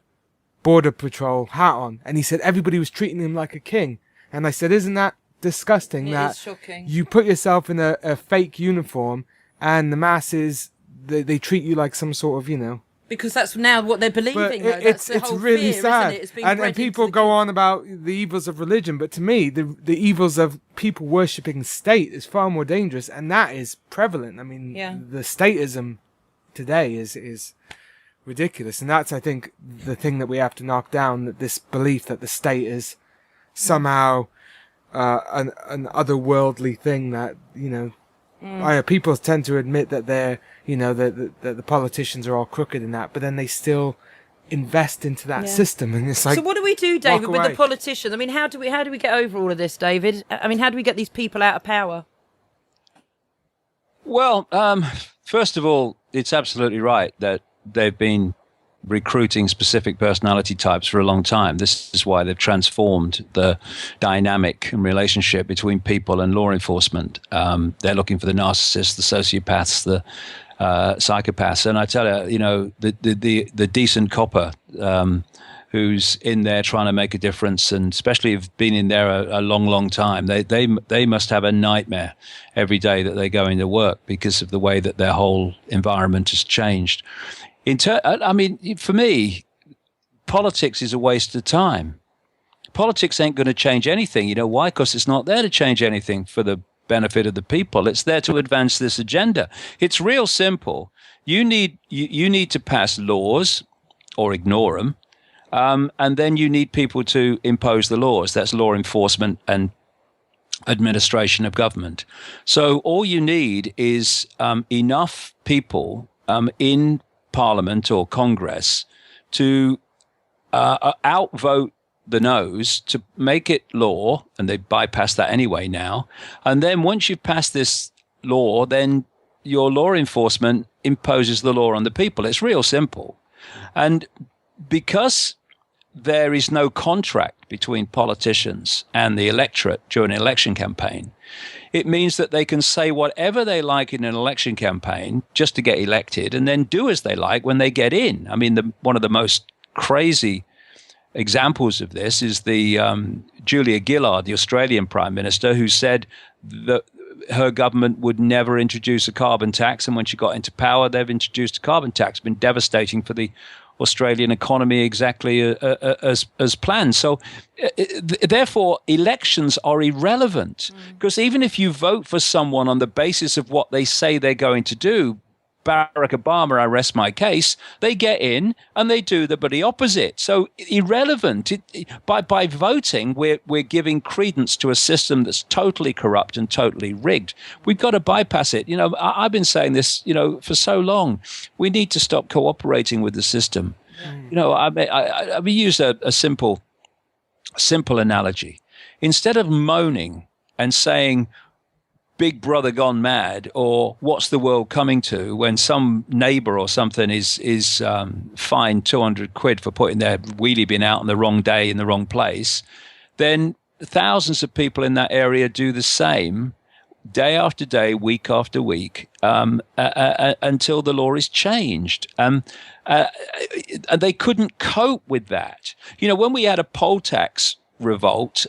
border patrol hat on, and he said everybody was treating him like a king. And I said, isn't that disgusting?
It
that
is shocking. You
put yourself in a fake uniform, and the masses they treat you like some sort of
Because that's now what they're believing.
But
it's
really
fear,
sad.
Isn't it?
And people go on about the evils of religion, but to me, the evils of people worshipping state is far more dangerous, and that is prevalent. I mean, the statism today is ridiculous, and that's, I think, the thing that we have to knock down. That this belief that the state is somehow an otherworldly thing that people tend to admit that they're that the politicians are all crooked in that, but then they still invest into that system, and it's like. So
what do we do, David, with the politicians? I mean, how do we get over all of this, David? I mean, how do we get these people out of power?
Well, first of all, it's absolutely right that they've been recruiting specific personality types for a long time. This is why they've transformed the dynamic and relationship between people and law enforcement. They're looking for the narcissists, the sociopaths, the psychopaths. And I tell you, the decent copper who's in there trying to make a difference, and especially if been in there a long, long time, they must have a nightmare every day that they go into work because of the way that their whole environment has changed. For me, politics is a waste of time. Politics ain't going to change anything. You know why? Because it's not there to change anything for the benefit of the people. It's there to advance this agenda. It's real simple. You need to pass laws or ignore them, and then you need people to impose the laws. That's law enforcement and administration of government. So all you need is enough people in Parliament or Congress to outvote the no's to make it law, and they bypass that anyway now. And then once you've passed this law, then your law enforcement imposes the law on the people. It's real simple. And because there is no contract between politicians and the electorate during an election campaign, it means that they can say whatever they like in an election campaign just to get elected, and then do as they like when they get in. I mean, one of the most crazy examples of this is the Julia Gillard, the Australian Prime Minister, who said that her government would never introduce a carbon tax, and when she got into power, they've introduced a carbon tax. It's been devastating for the Australian economy, exactly as planned. So therefore, elections are irrelevant, because even if you vote for someone on the basis of what they say they're going to do, Barack Obama, I rest my case, they get in and they do the bloody opposite. So irrelevant. By voting, we're giving credence to a system that's totally corrupt and totally rigged. We've got to bypass it. I've been saying this, for so long. We need to stop cooperating with the system. I use a simple analogy. Instead of moaning and saying, Big Brother gone mad, or what's the world coming to, when some neighbor or something is fined 200 quid for putting their wheelie bin out on the wrong day in the wrong place, then thousands of people in that area do the same day after day, week after week, until the law is changed. And they couldn't cope with that. When we had a poll tax revolt,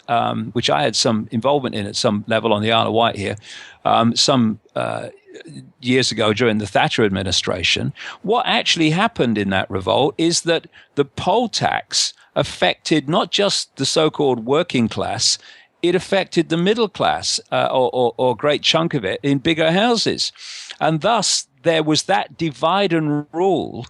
which I had some involvement in at some level on the Isle of Wight here, some years ago during the Thatcher administration, what actually happened in that revolt is that the poll tax affected not just the so-called working class, it affected the middle class, or a great chunk of it, in bigger houses. And thus, there was that divide and rule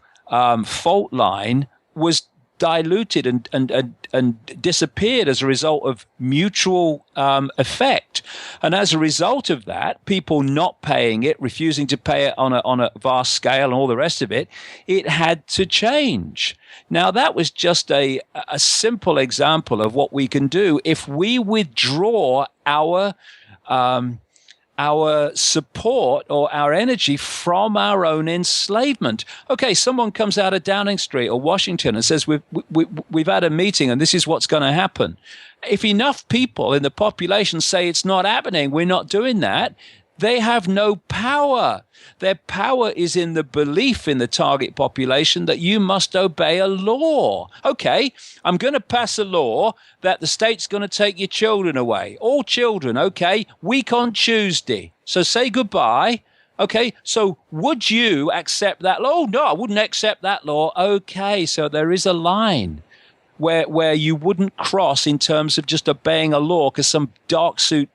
fault line was diluted and disappeared as a result of mutual effect. And as a result of that, people not paying it, refusing to pay it on a vast scale and all the rest of it, it had to change. Now, that was just a simple example of what we can do if we withdraw our support or our energy from our own enslavement. Okay, someone comes out of Downing Street or Washington and says, we've had a meeting and this is what's going to happen. If enough people in the population say it's not happening, we're not doing that, they have no power. Their power is in the belief in the target population that you must obey a law. Okay, I'm going to pass a law that the state's going to take your children away. All children, okay, week on Tuesday. So say goodbye. Okay, so would you accept that law? Oh, no, I wouldn't accept that law. Okay, so there is a line where you wouldn't cross in terms of just obeying a law because some dark suit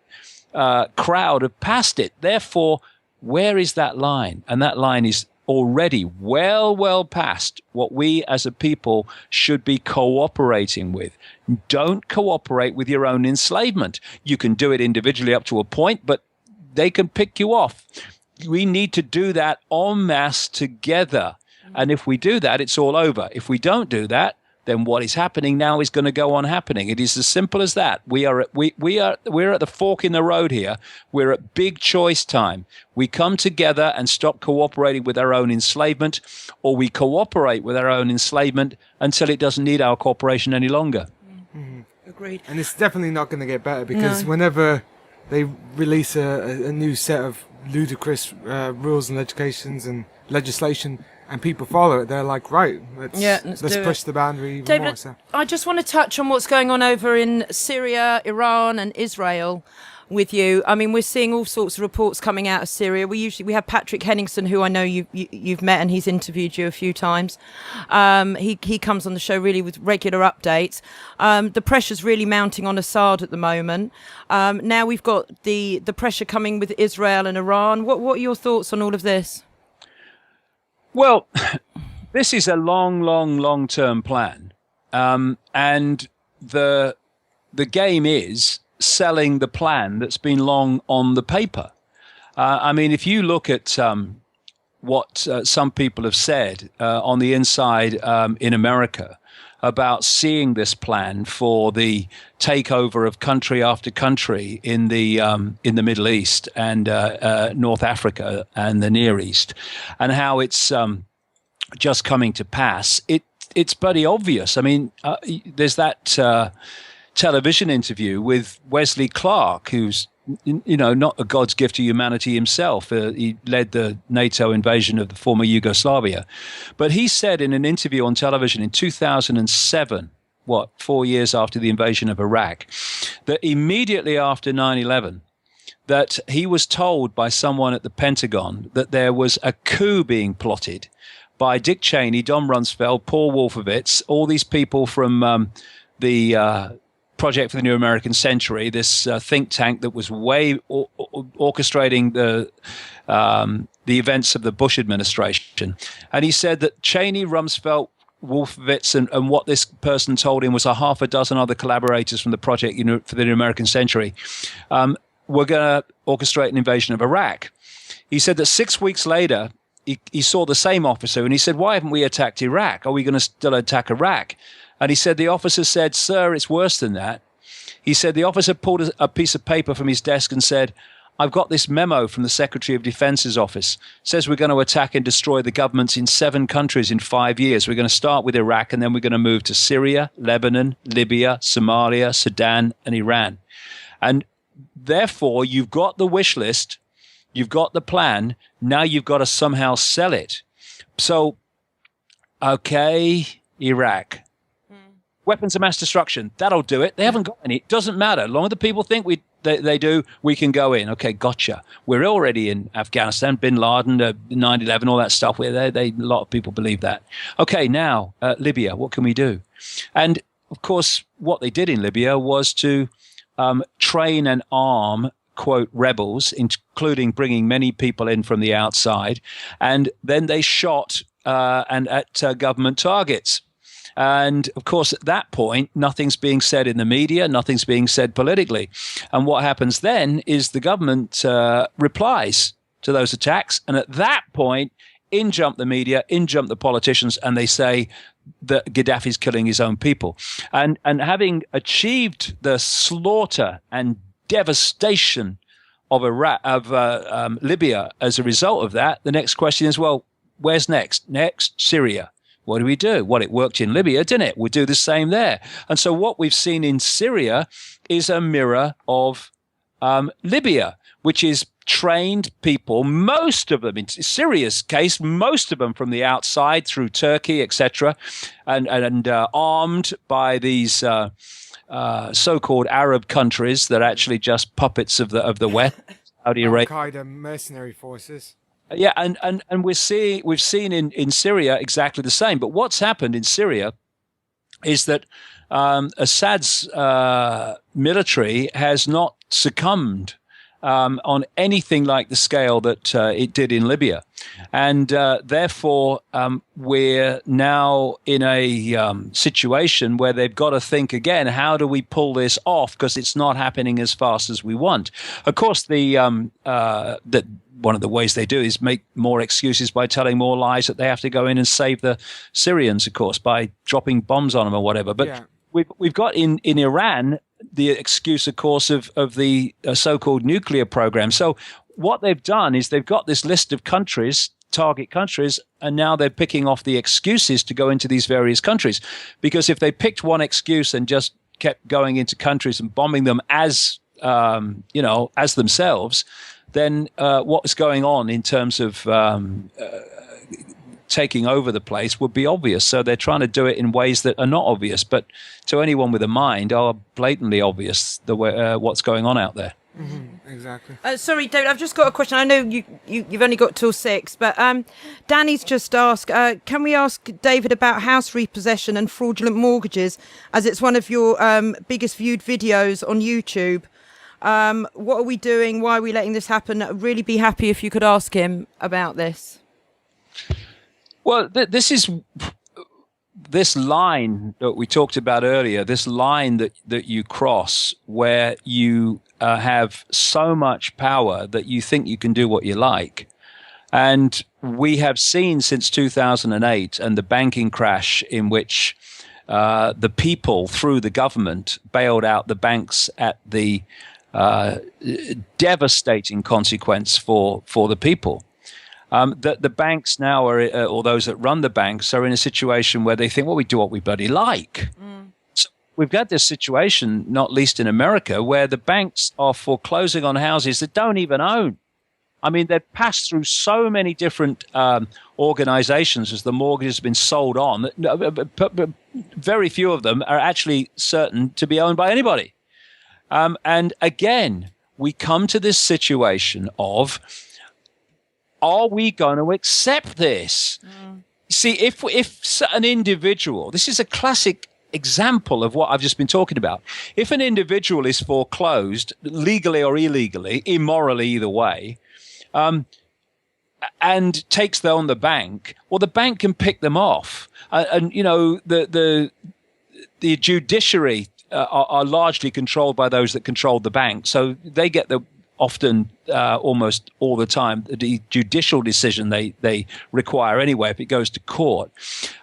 crowd have passed it. Therefore, where is that line? And that line is already well past what we as a people should be cooperating with. Don't cooperate with your own enslavement. You can do it individually up to a point, but they can pick you off. We need to do that en masse together. And if we do that, it's all over. If we don't do that, then what is happening now is going to go on happening. It is as simple as that. We're at the fork in the road here. We're at big choice time. We come together and stop cooperating with our own enslavement, or we cooperate with our own enslavement until it doesn't need our cooperation any longer.
Mm-hmm. Agreed.
And it's definitely not going to get better because whenever they release a new set of ludicrous rules and legislation, and people follow it, they're like, right, let's push the boundary even
David,
more. So.
I just want to touch on what's going on over in Syria, Iran and Israel with you. I mean, we're seeing all sorts of reports coming out of Syria. We have Patrick Henningsen, who I know you've met and he's interviewed you a few times. He comes on the show really with regular updates. The pressure's really mounting on Assad at the moment. Now we've got the pressure coming with Israel and Iran. What are your thoughts on all of this?
Well, this is a long-term plan. And the game is selling the plan that's been long on the paper. I mean, if you look at what some people have said on the inside in America about seeing this plan for the takeover of country after country in the Middle East and North Africa and the Near East, and how it's just coming to pass, it's bloody obvious. I mean, there's that television interview with Wesley Clark, who's not a God's gift to humanity himself. He led the NATO invasion of the former Yugoslavia. But he said in an interview on television in 2007, 4 years after the invasion of Iraq, that immediately after 9/11, that he was told by someone at the Pentagon that there was a coup being plotted by Dick Cheney, Don Rumsfeld, Paul Wolfowitz, all these people from the Project for the New American Century, this think tank that was orchestrating the events of the Bush administration. And he said that Cheney, Rumsfeld, Wolfowitz, and what this person told him was a half a dozen other collaborators from the Project for the New American Century were going to orchestrate an invasion of Iraq. He said that 6 weeks later, he saw the same officer and he said, "Why haven't we attacked Iraq? Are we going to still attack Iraq?" And he said, the officer said, "Sir, it's worse than that." He said the officer pulled a piece of paper from his desk and said, I've got this memo from the Secretary of Defense's office. It says we're going to attack and destroy the governments in 7 countries in 5 years. We're going to start with Iraq, and then we're going to move to Syria, Lebanon, Libya, Somalia, Sudan, and Iran. And therefore, you've got the wish list, you've got the plan, now you've got to somehow sell it. So, okay, Iraq. Weapons of mass destruction, that'll do it. They haven't got any. It doesn't matter. As long as the people think they do, we can go in. Okay, gotcha. We're already in Afghanistan, Bin Laden, 9/11, all that stuff. A lot of people believe that. Okay, now, Libya, what can we do? And, of course, what they did in Libya was to train and arm, quote, rebels, including bringing many people in from the outside. And then they shot at government targets. And, of course, at that point, nothing's being said in the media, nothing's being said politically. And what happens then is the government replies to those attacks. And at that point, in jump the media, in jump the politicians, and they say that Gaddafi's killing his own people. And having achieved the slaughter and devastation of Libya as a result of that, the next question is, well, where's next? Next, Syria. What do we do? Well, it worked in Libya, didn't it? We'll do the same there. And so what we've seen in Syria is a mirror of Libya, which is trained people, most of them, in Syria's case, most of them from the outside through Turkey, etc., and armed by these so-called Arab countries that are actually just puppets of the West. Saudi Arabia.
Al-Qaeda mercenary forces.
Yeah, and we've seen in Syria exactly the same. But what's happened in Syria is that Assad's military has not succumbed on anything like the scale that it did in Libya. And therefore, we're now in a situation where they've got to think again, how do we pull this off? Because it's not happening as fast as we want. Of course, one of the ways they do is make more excuses by telling more lies that they have to go in and save the Syrians, of course, by dropping bombs on them or whatever. But yeah. We've got in Iran the excuse, of course, of the so-called nuclear program. So what they've done is they've got this list of countries, target countries, and now they're picking off the excuses to go into these various countries. Because if they picked one excuse and just kept going into countries and bombing them as themselves, then what was going on in terms of taking over the place would be obvious. So they're trying to do it in ways that are not obvious, but to anyone with a mind are blatantly obvious the way, what's going on out there.
Mm-hmm, exactly.
Sorry, David, I've just got a question. I know you've only got till 6, but Danny's just asked, can we ask David about house repossession and fraudulent mortgages, as it's one of your biggest viewed videos on YouTube? What are we doing? Why are we letting this happen? I'd really be happy if you could ask him about this.
Well, this line that we talked about earlier, this line that you cross where you have so much power that you think you can do what you like. And we have seen since 2008 and the banking crash in which the people through the government bailed out the banks at the devastating consequence for the people. The banks now are, or those that run the banks, are in a situation where they think, well, we do what we bloody like. So we've got this situation, not least in America, where the banks are foreclosing on houses that don't even own. I mean, they've passed through so many different organizations as the mortgage has been sold on. But very few of them are actually certain to be owned by anybody. And again, we come to this situation of, are we going to accept this? See, if an individual, this is a classic example of what I've just been talking about. If an individual is foreclosed, legally or illegally, immorally either way, and takes on the bank, well, the bank can pick them off. And you know, the judiciary are largely controlled by those that control the bank. So they get often almost all the time the judicial decision they require anyway if it goes to court,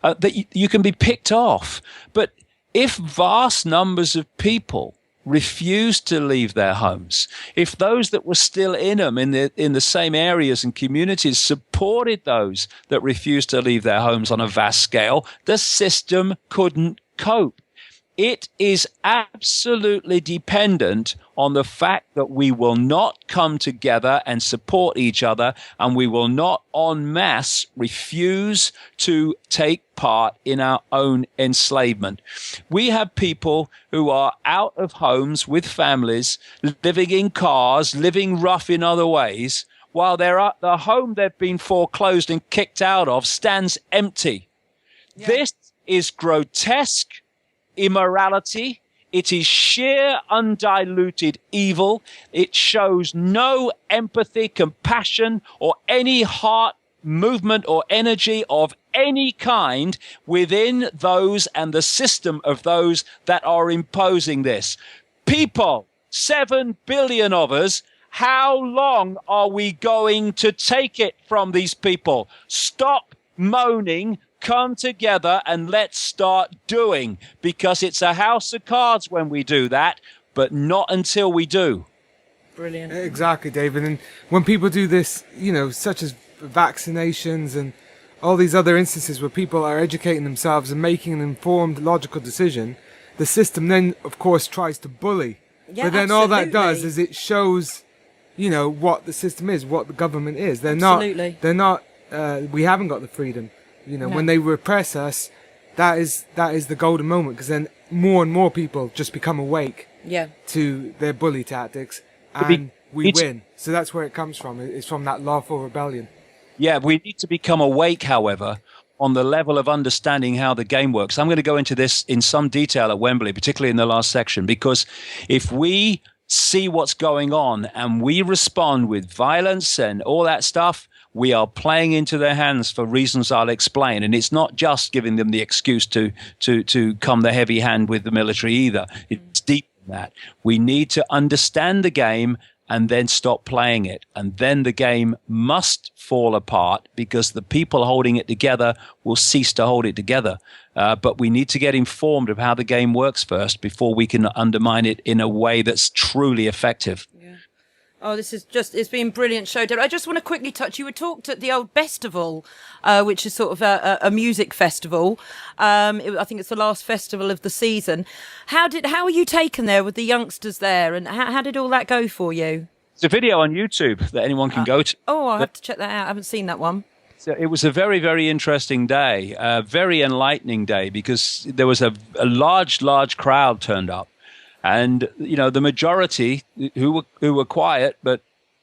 that you can be picked off. But if vast numbers of people refused to leave their homes, if those that were still in them in the same areas and communities supported those that refused to leave their homes on a vast scale, the system couldn't cope. It is absolutely dependent on the fact that we will not come together and support each other, and we will not en masse refuse to take part in our own enslavement. We have people who are out of homes with families, living in cars, living rough in other ways, while the home they've been foreclosed and kicked out of stands empty. Yeah. This is grotesque immorality. It is sheer undiluted evil. It shows no empathy, compassion, or any heart movement or energy of any kind within those and the system of those that are imposing this. People, 7 billion of us, how long are we going to take it from these people? Stop moaning. Come together and let's start doing, because it's a house of cards when we do that, but not until we do.
Brilliant.
Exactly, David. And when people do this, such as vaccinations and all these other instances where people are educating themselves and making an informed, logical decision, the system then, of course, tries to bully.
Yeah,
but then
absolutely.
all that does is it shows, what the system is, what the government is. They're not, we haven't got the freedom. No. When they repress us, that is the golden moment, because then more and more people just become awake to their bully tactics, and we win. So that's where it comes from. It's from that lawful rebellion.
Yeah, we need to become awake, however, on the level of understanding how the game works. I'm going to go into this in some detail at Wembley, particularly in the last section, because if we see what's going on and we respond with violence and all that stuff, we are playing into their hands for reasons I'll explain. And it's not just giving them the excuse to come the heavy hand with the military either. It's deeper than that. We need to understand the game and then stop playing it. And then the game must fall apart, because the people holding it together will cease to hold it together. But we need to get informed of how the game works first before we can undermine it in a way that's truly effective.
Oh, it's been a brilliant show, David. I just want to quickly touch, you were talked at the old festival, which is sort of a music festival. I think it's the last festival of the season. How are you taken there with the youngsters there, and how did all that go for you?
It's a video on YouTube that anyone can go to.
Oh, I'll have to check that out. I haven't seen that one.
So it was a very, very interesting day, a very enlightening day, because there was a large crowd turned up. And, the majority who were quiet, but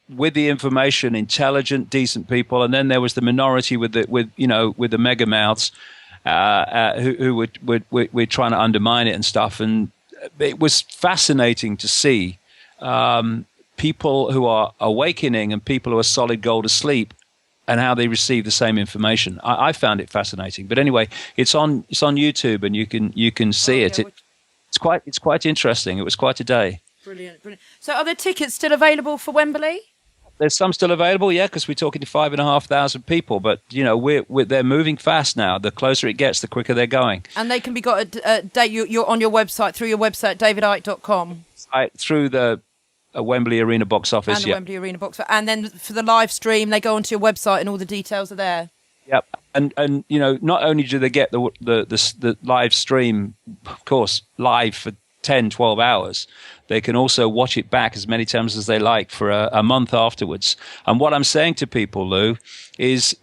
with the information, intelligent, decent people. And then there was the minority with the mega mouths who were trying to undermine it and stuff. And it was fascinating to see people who are awakening and people who are solid gold asleep, and how they receive the same information. I found it fascinating. But anyway, it's on YouTube, and you can see it. It's quite interesting. It was quite a day.
Brilliant. So are the tickets still available for Wembley?
There's some still available, yeah, because we're talking to 5,500 people. But they're moving fast now. The closer it gets, the quicker they're going. And they can be got a date. You're on your website, through your website, davidicke.com. Through the Wembley Arena box office,
and the Wembley Arena box office. And then for the live stream, they go onto your website, and all the details are there. Yep. And not only do they get the live stream, of course, live for 10, 12 hours, they can also watch it back as many times as they like for a month afterwards. And what I'm saying to people, Lou, is,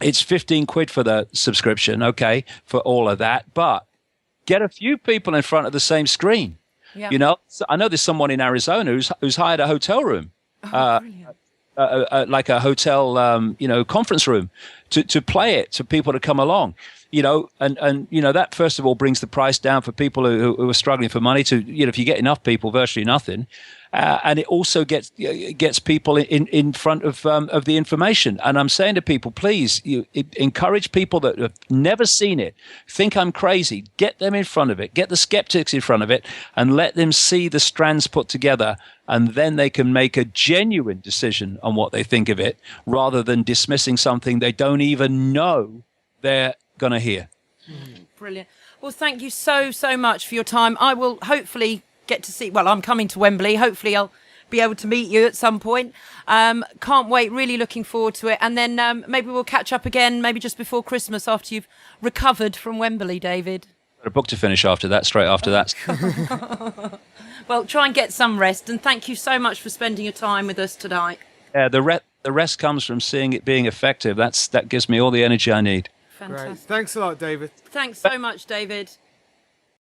it's 15 quid for the subscription, okay, for all of that, but get a few people in front of the same screen. Yeah. So I know there's someone in Arizona who's hired a hotel room. Like a hotel, conference room to play it, to people to come along, and that first of all brings the price down for people who are struggling for money to, if you get enough people, virtually nothing. And it also gets people in front of the information. And I'm saying to people, please, encourage people that have never seen it, think I'm crazy, get them in front of it, get the skeptics in front of it, and let them see the strands put together. And then they can make a genuine decision on what they think of it, rather than dismissing something they don't even know they're going to hear. Brilliant. Well, thank you so much for your time. I will hopefully get to see. Well, I'm coming to Wembley. Hopefully, I'll be able to meet you at some point. Can't wait. Really looking forward to it. And then maybe we'll catch up again, maybe just before Christmas after you've recovered from Wembley, David.
Got a book to finish after that. Straight after that.
Well, try and get some rest. And thank you so much for spending your time with us tonight.
Yeah, the rest comes from seeing it being effective. That gives me all the energy I need.
Fantastic.
Great. Thanks a lot, David.
Thanks so much, David.